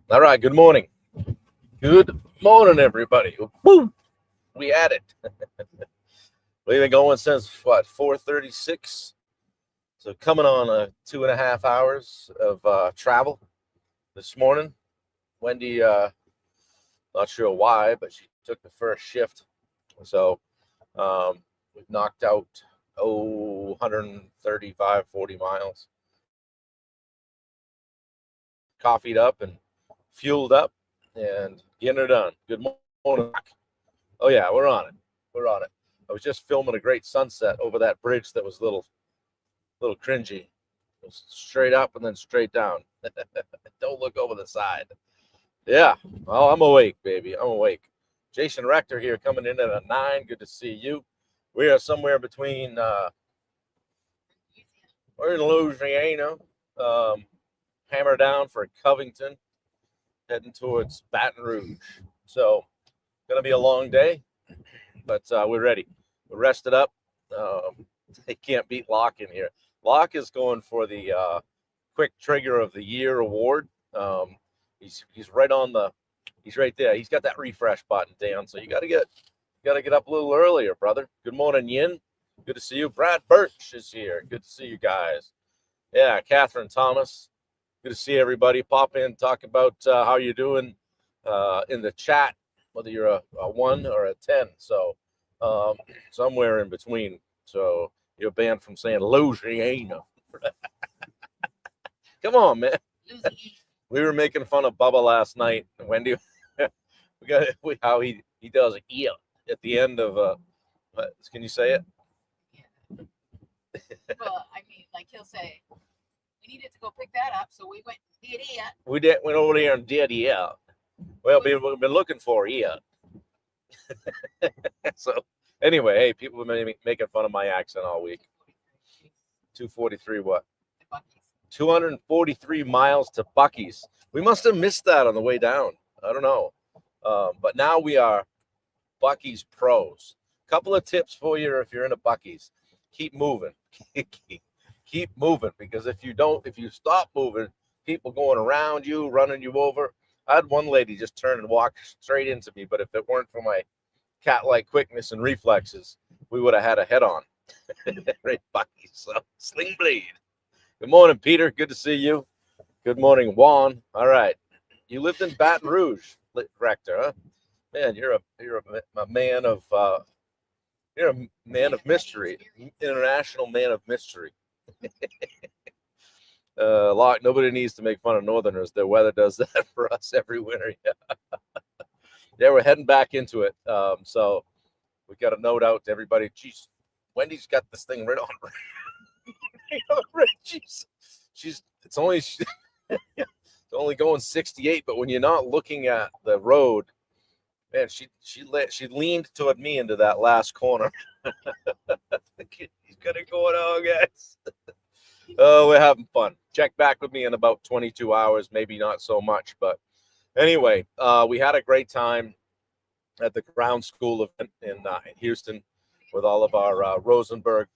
All right, good morning. Good morning, everybody. Woo! We at it. We've been going since what, 4:36. So coming on 2.5 hours of travel this morning. Wendy, not sure why, but she took the first shift. So we've knocked out 135, 40 miles. Coffeeed up and fueled up and getting her done. Good morning. Oh yeah, we're on it. We're on it. I was just filming a great sunset over that bridge that was little cringy. It was straight up and then straight down. Don't look over the side. Yeah. Well, I'm awake, baby. I'm awake. Jason Rector here coming in at a 9. Good to see you. We are somewhere between we're in Louisiana. Hammer down for Covington, heading towards Baton Rouge. So gonna be a long day, but we're ready. We're rested up. They can't beat Locke in here. Locke is going for the quick trigger of the year award. He's right on the. He's right there. He's got that refresh button down. So you got to get up a little earlier, brother. Good morning, Yin. Good to see you. Brad Birch is here. Good to see you guys. Yeah, Catherine Thomas. Good to see everybody. Pop in, talk about how you're doing in the chat, whether you're a 1 or a 10. So somewhere in between. So you're banned from saying Louisiana. Come on, man. We were making fun of Bubba last night. Wendy, we got how he does yeah at the end of can you say it? Yeah. Well, I mean, like he'll say, we needed to go pick that up, so we went and did it. Went over there and did yeah. Well, we've been looking for yeah. So anyway, hey, people have been making fun of my accent all week. 243 what? 243 miles to Buc-ee's. We must have missed that on the way down. I don't know. But now we are Buc-ee's pros. Couple of tips for you if you're in a Buc-ee's. Keep moving. Keep moving, because if you stop moving, people going around you, running you over. I had one lady just turn and walk straight into me, but if it weren't for my cat-like quickness and reflexes, we would have had a head-on. Right, Buc-ee's. So, Sling Blade. Good morning, Peter. Good to see you. Good morning, Juan. All right. You lived in Baton Rouge, Rector, huh? Man, you're a man of mystery, international man of mystery. Nobody needs to make fun of Northerners. Their weather does that for us every winter. Yeah, we're heading back into it. So we got a note out to everybody. Geez, Wendy's got this thing right on. It's only going 68, but when you're not looking at the road, man, she leaned toward me into that last corner. He's got it going on, guys. Oh, we're having fun. Check back with me in about 22 hours, maybe not so much, but anyway, we had a great time at the ground school event in Houston with all of our Rosenberg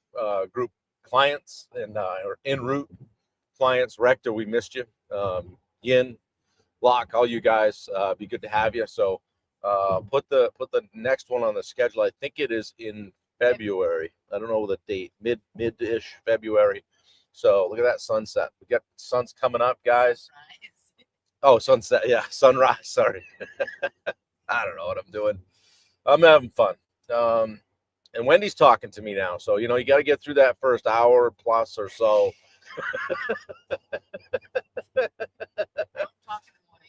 group clients and or en route clients. Rector, we missed you. Yin, Locke, all you guys, be good to have you. So put the next one on the schedule. I think it is in February. I don't know the date, mid-ish February. So look at that sunset. We got sun's coming up, guys. Oh, sunset. Yeah, sunrise. Sorry. I don't know what I'm doing. I'm having fun. And Wendy's talking to me now. So, you got to get through that first hour plus or so.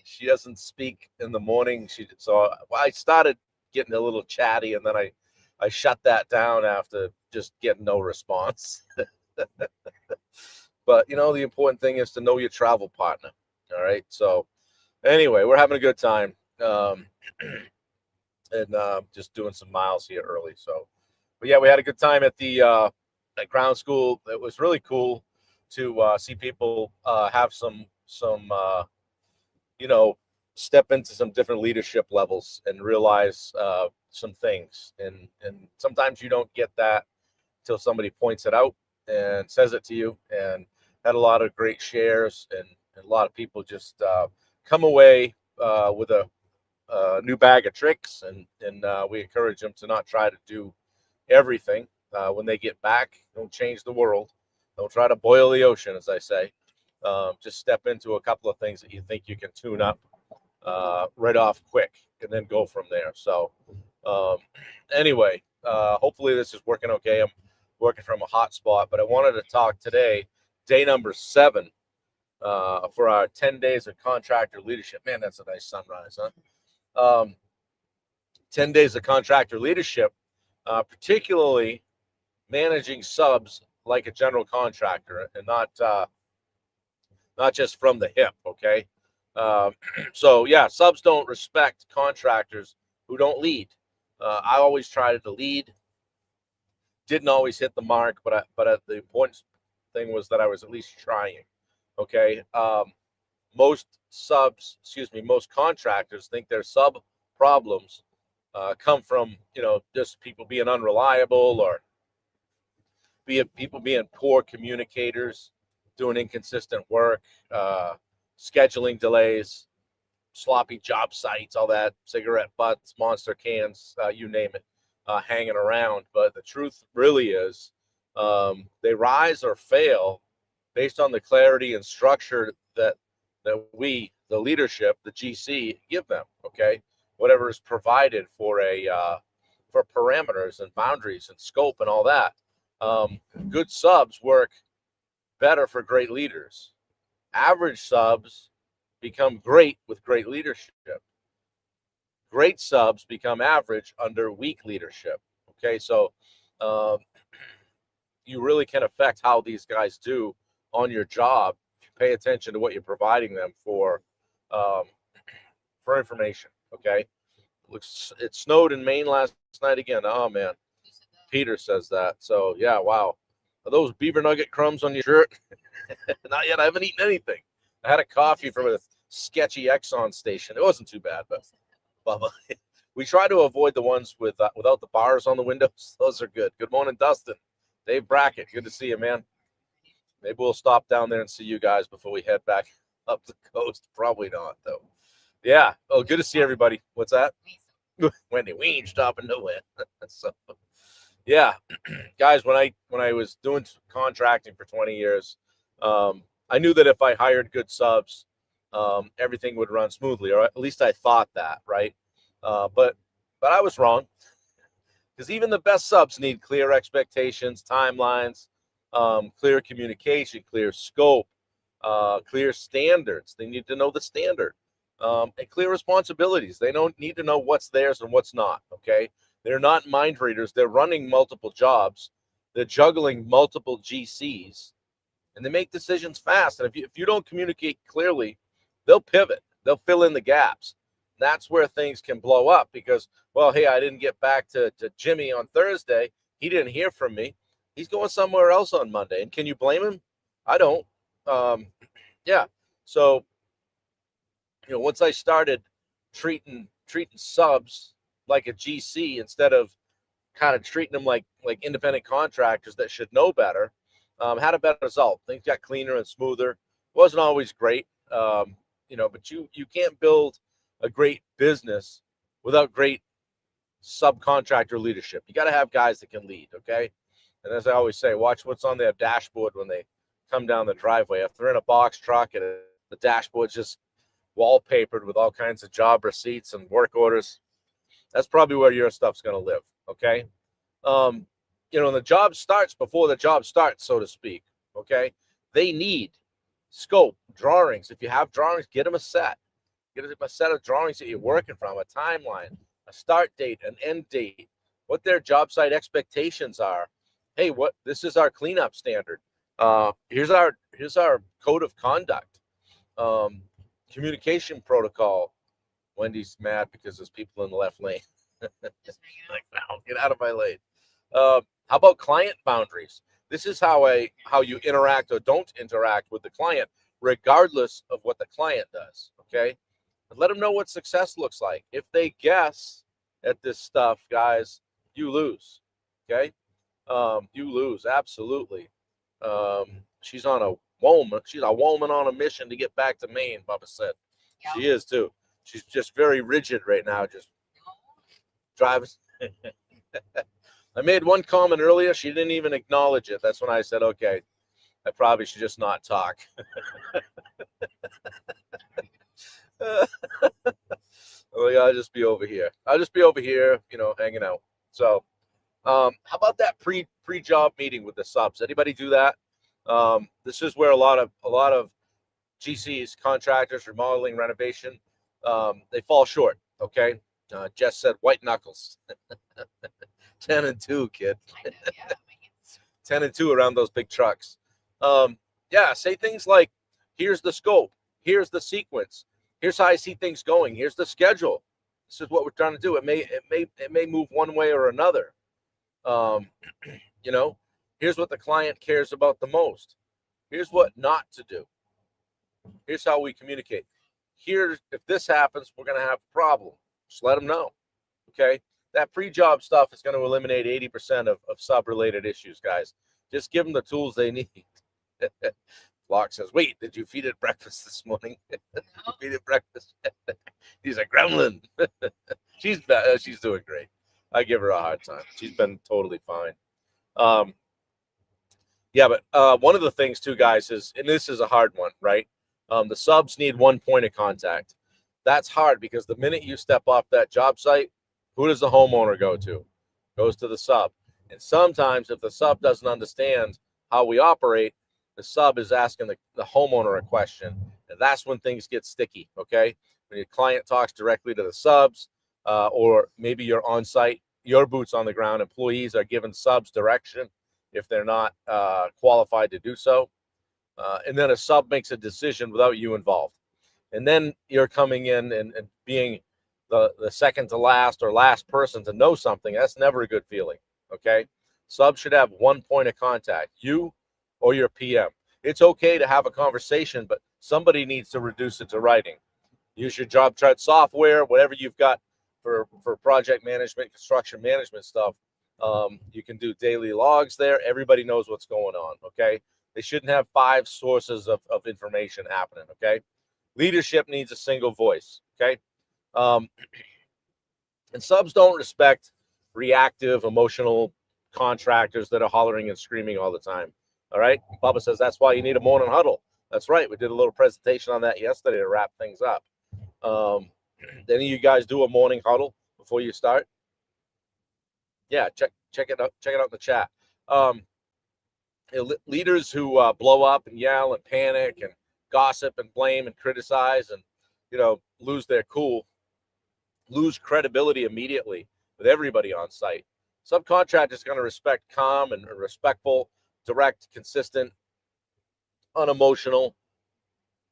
She doesn't speak in the morning. So I started getting a little chatty, and then I shut that down after just getting no response. But, the important thing is to know your travel partner. All right. So anyway, we're having a good time. And just doing some miles here early. So, but yeah, we had a good time at the at ground school. It was really cool to see people have some step into some different leadership levels and realize some things. And sometimes you don't get that until somebody points it out and says it to you. And had a lot of great shares and a lot of people just come away with a new bag of tricks, and we encourage them to not try to do everything. When they get back, don't change the world. Don't try to boil the ocean, as I say. Just step into a couple of things that you think you can tune up right off quick, and then go from there. So anyway, hopefully this is working okay. I'm working from a hot spot, but I wanted to talk today, day number 7, for our 10 days of contractor leadership. Man, that's a nice sunrise, huh? 10 days of contractor leadership, particularly managing subs like a general contractor, and not just from the hip. Okay. So yeah, subs don't respect contractors who don't lead. I always tried to lead, didn't always hit the mark, but the important thing was that I was at least trying. Okay. Most contractors think their sub problems come from, just people being unreliable, or people being poor communicators, doing inconsistent work, scheduling delays, sloppy job sites, all that, cigarette butts, monster cans, you name it, hanging around. But the truth really is, they rise or fail based on the clarity and structure that we, the leadership, the GC, give them. Okay, whatever is provided for for parameters and boundaries and scope and all that. Good subs work better for great leaders. Average subs become great with great leadership. Great subs become average under weak leadership. Okay, so you really can affect how these guys do on your job if you pay attention to what you're providing them for information. Okay, it snowed in Maine last night again. Oh man, Peter says that. So yeah, wow. Are those beaver nugget crumbs on your shirt? Not yet. I haven't eaten anything. I had a coffee from a sketchy Exxon station. It wasn't too bad, but we try to avoid the ones without the bars on the windows. Those are good. Good morning, Dustin. Dave Brackett. Good to see you, man. Maybe we'll stop down there and see you guys before we head back up the coast. Probably not, though. Yeah. Oh, good to see everybody. What's that? Wendy, we ain't stopping nowhere. So, yeah, guys, when I was doing contracting for 20 years, I knew that if I hired good subs, everything would run smoothly, or at least I thought that, right? But I was wrong, because even the best subs need clear expectations, timelines, clear communication, clear scope, clear standards. They need to know the standard, and clear responsibilities. They don't need to know what's theirs and what's not. Okay. They're not mind readers. They're running multiple jobs. They're juggling multiple GCs, and they make decisions fast. And if you don't communicate clearly, they'll pivot. They'll fill in the gaps. That's where things can blow up, because, well, hey, I didn't get back to Jimmy on Thursday. He didn't hear from me. He's going somewhere else on Monday. And can you blame him? I don't. Yeah. So, once I started treating subs like a GC, instead of kind of treating them like independent contractors that should know better, had a better result. Things got cleaner and smoother. Wasn't always great, but you can't build a great business without great subcontractor leadership. You got to have guys that can lead. Okay, and as I always say, watch what's on their dashboard when they come down the driveway. If they're in a box truck and the dashboard's just wallpapered with all kinds of job receipts and work orders, that's probably where your stuff's going to live. Okay. The job starts before the job starts, so to speak. Okay. They need scope, drawings. If you have drawings, get them a set. Get them a set of drawings that you're working from, a timeline, a start date, an end date, what their job site expectations are. Hey, this is our cleanup standard. Here's our code of conduct. Communication protocol. Wendy's mad because there's people in the left lane. Like, no, get out of my lane. How about client boundaries? This is how you interact or don't interact with the client, regardless of what the client does. Okay, and let them know what success looks like. If they guess at this stuff, guys, you lose. Okay, you lose, absolutely. She's a woman on a mission to get back to Maine, Bubba said. Yeah. She is too. She's just very rigid right now. Just drives. I made one comment earlier. She didn't even acknowledge it. That's when I said, okay, I probably should just not talk. I'll just be over here. I'll just be over here, hanging out. So, how about that pre-job meeting with the subs? Anybody do that? This is where a lot of GCs, contractors, remodeling, renovation, they fall short. Okay, Jess said white knuckles. 10-2, kid. I know, yeah. 10-2 around those big trucks. Yeah, say things like, here's the scope, here's the sequence, here's how I see things going, here's the schedule. This is what we're trying to do. It may move one way or another. Here's what the client cares about the most. Here's what not to do. Here's how we communicate. Here, if this happens, we're going to have a problem. Just let them know. Okay. That pre-job stuff is going to eliminate 80% of sub-related issues, guys. Just give them the tools they need. Locke says, wait, did you feed it breakfast this morning? Feed it breakfast. He's a gremlin. She's doing great. I give her a hard time. She's been totally fine. Yeah, but one of the things too, guys, is, and this is a hard one, right? The subs need one point of contact. That's hard because the minute you step off that job site, who does the homeowner go to? Goes to the sub. And sometimes if the sub doesn't understand how we operate, the sub is asking the homeowner a question. And that's when things get sticky, okay? When your client talks directly to the subs, or maybe you're on site, your boots on the ground, employees are giving subs direction if they're not qualified to do so. And then a sub makes a decision without you involved. And then you're coming in and being the second to last or last person to know something. That's never a good feeling, okay? Subs should have one point of contact, you or your PM. It's okay to have a conversation, but somebody needs to reduce it to writing. Use your job chart software, whatever you've got for project management, construction management stuff. You can do daily logs there. Everybody knows what's going on, okay? They shouldn't have 5 sources of information happening, okay? Leadership needs a single voice, okay? And subs don't respect reactive, emotional contractors that are hollering and screaming all the time, all right? Bubba says that's why you need a morning huddle. That's right. We did a little presentation on that yesterday to wrap things up. Any of you guys do a morning huddle before you start? Yeah, check it out. Check it out in the chat. Leaders who blow up and yell and panic and gossip and blame and criticize and lose their cool, lose credibility immediately with everybody on site. Subcontractors are going to respect calm and respectful, direct, consistent, unemotional,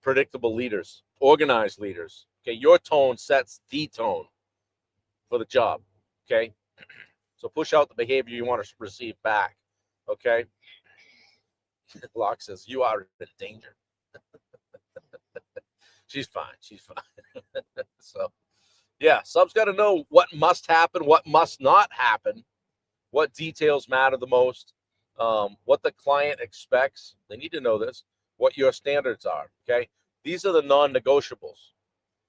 predictable leaders, organized leaders. Okay, your tone sets the tone for the job. Okay, so push out the behavior you want to receive back. Okay. Locke says you are in danger. She's fine. She's fine. So, yeah, subs got to know what must happen, what must not happen, what details matter the most, what the client expects. They need to know this, what your standards are. Okay, these are the non-negotiables.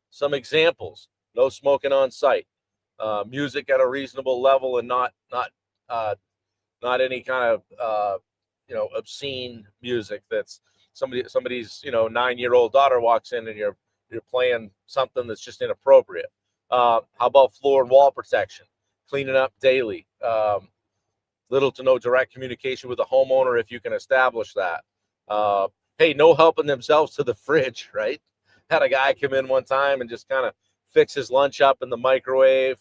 Some examples: no smoking on site, music at a reasonable level, and not any kind of obscene music that's somebody's 9-year-old daughter walks in and you're playing something that's just inappropriate. How about floor and wall protection, cleaning up daily, little to no direct communication with the homeowner if you can establish that. Hey, no helping themselves to the fridge, right? Had a guy come in one time and just kind of fix his lunch up in the microwave.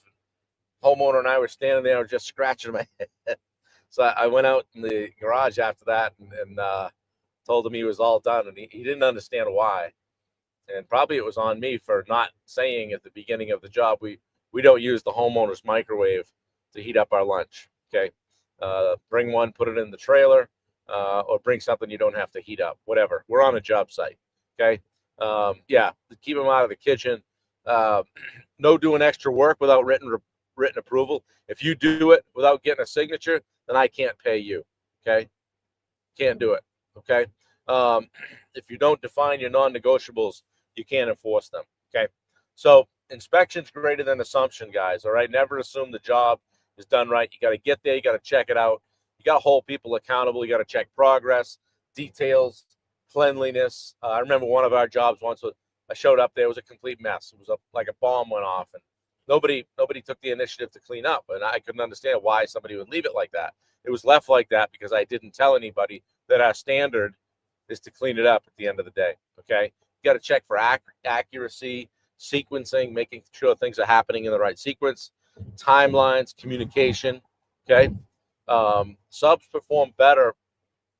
Homeowner and I were standing there just scratching my head. So I went out in the garage after that and told him he was all done, and he didn't understand why. And probably it was on me for not saying at the beginning of the job, we don't use the homeowner's microwave to heat up our lunch, okay? Bring one, put it in the trailer, or bring something you don't have to heat up, whatever. We're on a job site, okay? Yeah, keep them out of the kitchen. No doing extra work without written approval. If you do it without getting a signature, then I can't pay you, okay? Can't do it, okay? If you don't define your non-negotiables, you can't enforce them, Okay. So inspection's greater than assumption, guys. All right. Never assume the job is done right. You got to get there. You got to check it out. You got to hold people accountable. You got to check progress, details, cleanliness. I remember one of our jobs once I showed up there, it was a complete mess. It was like a bomb went off, and nobody took the initiative to clean up. And I couldn't understand why somebody would leave it like that. It was left like that because I didn't tell anybody that our standard is to clean it up at the end of the day. Okay. You got to check for accuracy, sequencing, making sure things are happening in the right sequence, timelines, communication. Okay. Subs perform better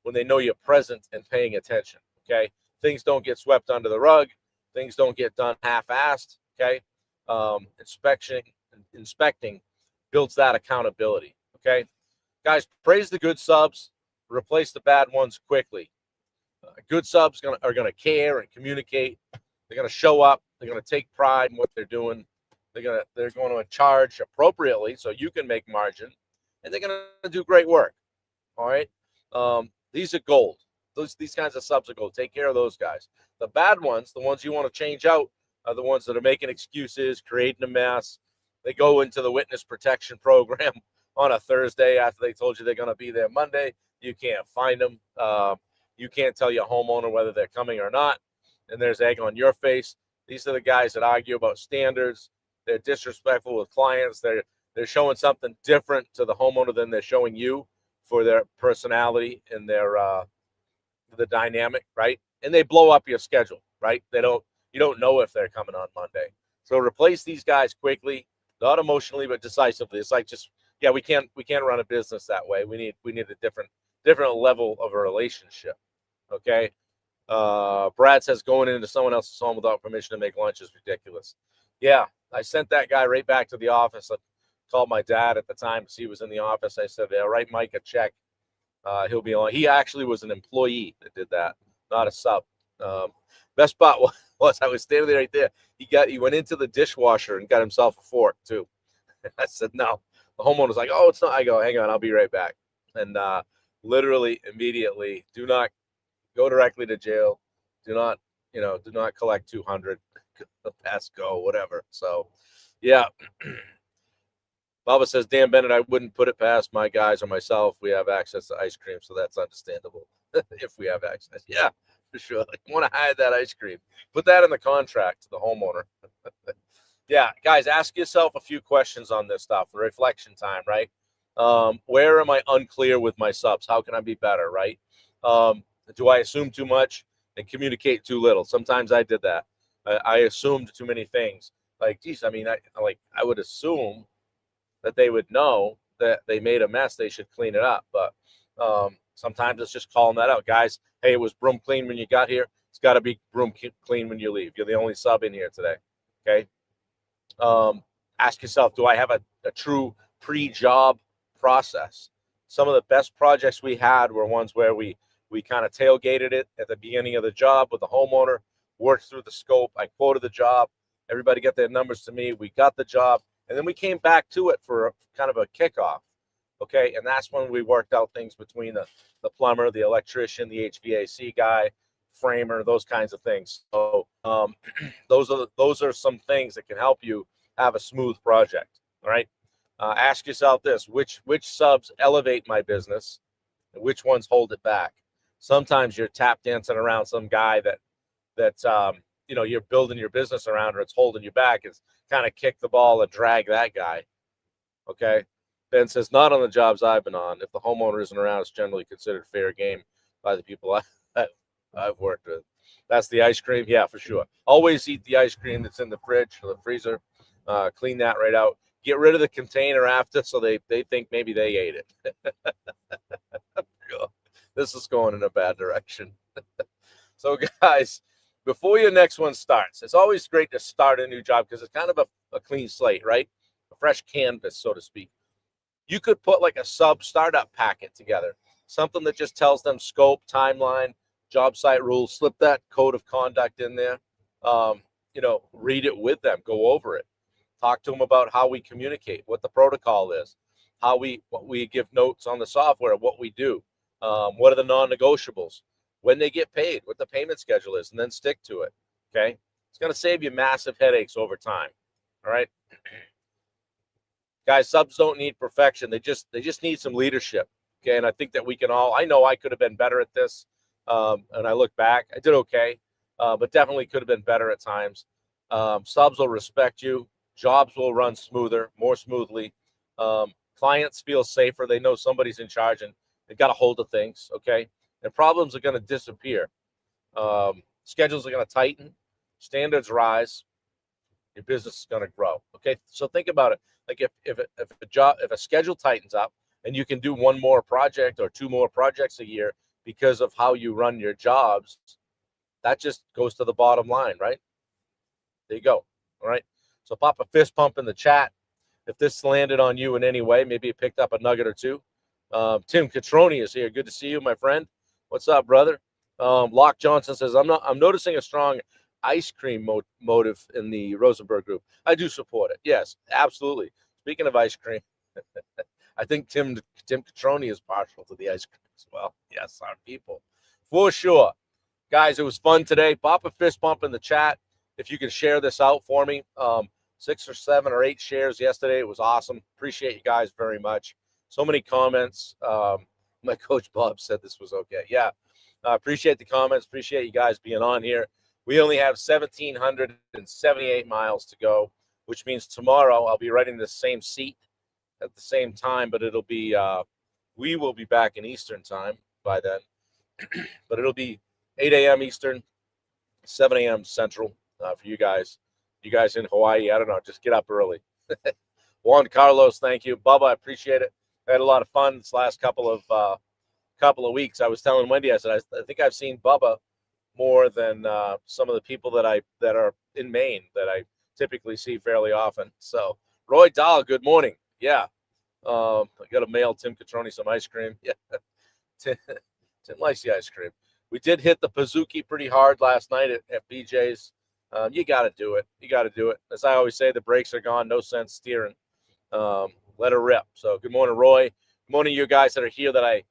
when they know you're present and paying attention. Okay. Things don't get swept under the rug. Things don't get done half-assed. Okay. Inspecting builds that accountability. Okay. Guys, praise the good subs, replace the bad ones quickly. Good subs are going to care and communicate. They're going to show up. They're going to take pride in what they're doing. They're going to charge appropriately so you can make margin, and they're going to do great work. All right. These are gold. These kinds of subs are gold. Take care of those guys. The bad ones, the ones you want to change out, are the ones that are making excuses, creating a mess. They go into the witness protection program on a Thursday after they told you they're going to be there Monday. You can't find them. You can't tell your homeowner whether they're coming or not, and there's egg on your face. These are the guys that argue about standards. They're disrespectful with clients. They're showing something different to the homeowner than they're showing you for their personality and their the dynamic, right? And they blow up your schedule, right? You don't know if they're coming on Monday. So replace these guys quickly, not emotionally but decisively. It's like just we can't run a business that way. We need a different level of a relationship. Okay. Brad says going into someone else's home without permission to make lunch is ridiculous. Yeah, I sent that guy right back to the office. I called my dad at the time because he was in the office. I said, write Mike a check. He'll be on. He actually was an employee that did that, not a sub. Best part was I was standing there right there. He went into the dishwasher and got himself a fork too. I said, no. The homeowner's like, oh, it's not. I go, hang on, I'll be right back. And literally immediately, do not go directly to jail. Do not collect 200, pass go, whatever. So, yeah. Baba says, Dan Bennett, I wouldn't put it past my guys or myself. We have access to ice cream, so that's understandable. If we have access. Yeah, for sure. You want to hide that ice cream. Put that in the contract to the homeowner. Yeah, guys, ask yourself a few questions on this stuff. Reflection time, right? Where am I unclear with my subs? How can I be better, right? Do I assume too much and communicate too little? Sometimes I did that. I assumed too many things. Like, geez, I mean, I would assume that they would know that they made a mess. They should clean it up. But sometimes it's just calling that out. Guys, hey, it was broom clean when you got here. It's got to be broom clean when you leave. You're the only sub in here today. Okay. Ask yourself, do I have a true pre-job process? Some of the best projects we had were ones where we kind of tailgated it at the beginning of the job with the homeowner, worked through the scope. I quoted the job. Everybody got their numbers to me. We got the job. And then we came back to it for kind of a kickoff. Okay. And that's when we worked out things between the plumber, the electrician, the HVAC guy, framer, those kinds of things. So those are some things that can help you have a smooth project. All right. Ask yourself this, which subs elevate my business and which ones hold it back? Sometimes you're tap dancing around some guy that you're building your business around, or it's holding you back. It's kind of kick the ball and drag that guy. Okay. Ben says, not on the jobs I've been on. If the homeowner isn't around, it's generally considered fair game by the people I've worked with. That's the ice cream. Yeah, for sure. Always eat the ice cream that's in the fridge or the freezer. Clean that right out. Get rid of the container after so they think maybe they ate it. This is going in a bad direction. So, guys, before your next one starts, it's always great to start a new job because it's kind of a clean slate, right? A fresh canvas, so to speak. You could put like a sub startup packet together, something that just tells them scope, timeline, job site rules. Slip that code of conduct in there. Read it with them, go over it. Talk to them about how we communicate, what the protocol is, what we give notes on the software, what we do, what are the non-negotiables, when they get paid, what the payment schedule is, and then stick to it. Okay. It's going to save you massive headaches over time. All right. Guys, subs don't need perfection. They just need some leadership. Okay. And I think that we can all, I know I could have been better at this. And I look back, I did okay, but definitely could have been better at times. Subs will respect you. Jobs will run smoother, more smoothly. Clients feel safer. They know somebody's in charge and they got a hold of things. Okay. And problems are going to disappear. Schedules are going to tighten. Standards rise. Your business is going to grow. Okay. So think about it. Like if a schedule tightens up and you can do one more project or two more projects a year because of how you run your jobs, that just goes to the bottom line, right? There you go. All right. So pop a fist pump in the chat if this landed on you in any way. Maybe you picked up a nugget or two. Tim Catroni is here. Good to see you, my friend. What's up, brother? Locke Johnson says, I'm noticing a strong ice cream motive in the Rosenberg group. I do support it. Yes, absolutely. Speaking of ice cream, I think Tim Catroni is partial to the ice cream as well. Yes, our people. For sure. Guys, it was fun today. Pop a fist bump in the chat if you can share this out for me. 6 or 7 or 8 shares yesterday. It was awesome. Appreciate you guys very much. So many comments. My coach Bob said this was okay. Yeah, appreciate the comments. Appreciate you guys being on here. We only have 1,778 miles to go, which means tomorrow I'll be riding the same seat at the same time, but it'll be we will be back in Eastern time by then. But it'll be 8 a.m. Eastern, 7 a.m. Central for you guys. You guys in Hawaii, I don't know, just get up early. Juan Carlos, thank you. Bubba, I appreciate it. I had a lot of fun this last couple of weeks. I was telling Wendy, I said, I think I've seen Bubba more than some of the people that are in Maine that I typically see fairly often. So Roy Dahl, good morning. Yeah. I got to mail Tim Catroni some ice cream. Yeah. Tim likes the ice cream. We did hit the Pizookie pretty hard last night at BJ's. You got to do it. You got to do it. As I always say, the brakes are gone. No sense steering. Let her rip. So good morning, Roy. Good morning, you guys that are here that I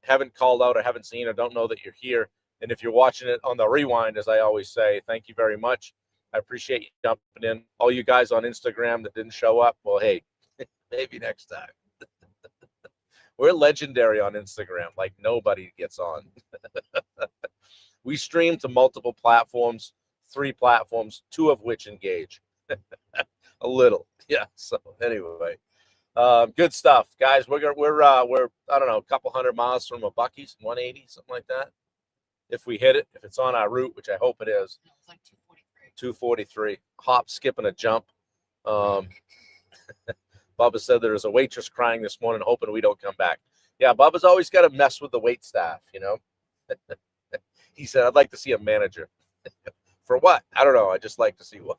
haven't called out or haven't seen or don't know that you're here. And if you're watching it on the rewind, as I always say, thank you very much. I appreciate you jumping in. All you guys on Instagram that didn't show up, well, hey, maybe next time. We're legendary on Instagram. Like nobody gets on. We stream to multiple platforms, 3 platforms, 2 of which engage. A little. Yeah. So anyway, good stuff, guys. We're I don't know, a couple hundred miles from a Buc-ee's, 180, something like that. If we hit it, if it's on our route, which I hope it is. No, it's like 243. 243. Hop, skip, and a jump. Bubba said there was a waitress crying this morning, hoping we don't come back. Yeah, Bubba's always got to mess with the wait staff, you know. He said, I'd like to see a manager. For what? I don't know. I just like to see one.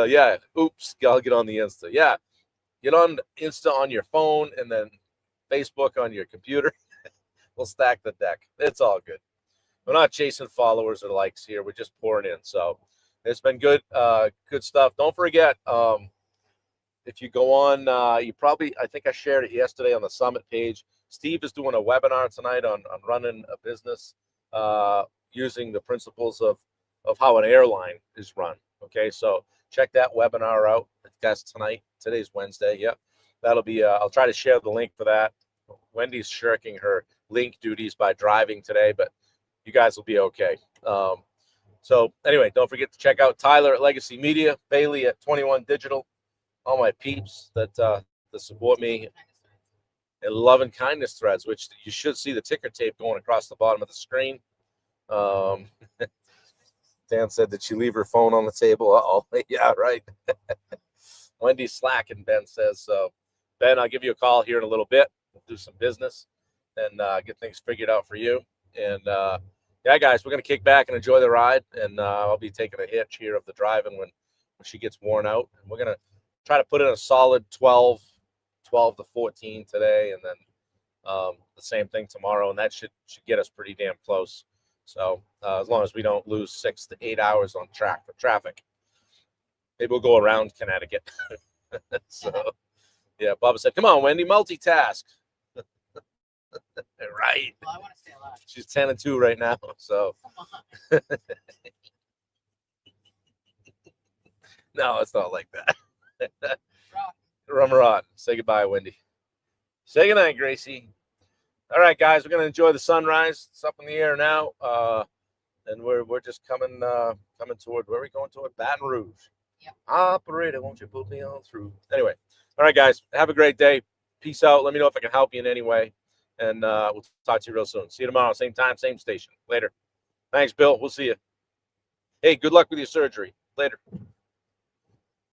Yeah. Oops. I'll get on the Insta. Yeah. Get on Insta on your phone and then Facebook on your computer. We'll stack the deck. It's all good. We're not chasing followers or likes here. We're just pouring in. So it's been good. Good stuff. Don't forget, if you go on, I think I shared it yesterday on the Summit page. Steve is doing a webinar tonight on running a business using the principles of how an airline is run. Okay, so check that webinar out. That's tonight. Today's Wednesday. Yep. That'll be, I'll try to share the link for that. Wendy's shirking her link duties by driving today, but you guys will be okay. So anyway, don't forget to check out Tyler at Legacy Media, Bailey at 21 Digital, all my peeps that support me, and Love and Kindness Threads, which you should see the ticker tape going across the bottom of the screen. Dan said, did she leave her phone on the table? Uh-oh. Yeah, right. Wendy's slacking, Ben says. So, Ben, I'll give you a call here in a little bit. We'll do some business and get things figured out for you. And, yeah, guys, we're going to kick back and enjoy the ride. And I'll be taking a hitch here of the driving when she gets worn out. And we're going to try to put in a solid 12 to 14 today. And then the same thing tomorrow. And that should get us pretty damn close. So as long as we don't lose 6 to 8 hours on track for traffic, maybe we'll go around Connecticut. So, yeah, Bubba said, come on, Wendy, multitask. Right. Well, I want to stay alive. She's 10-2 right now. So Come on. no, it's not like that. Rock. Rumrod. Say goodbye, Wendy. Say goodnight, Gracie. All right, guys, we're gonna enjoy the sunrise. It's up in the air now, and we're just coming toward, where are we going toward? Baton Rouge. Yep. Operator, won't you put me on through? Anyway, all right, guys, have a great day. Peace out. Let me know if I can help you in any way, and we'll talk to you real soon. See you tomorrow, same time, same station. Later. Thanks, Bill. We'll see you. Hey, good luck with your surgery. Later.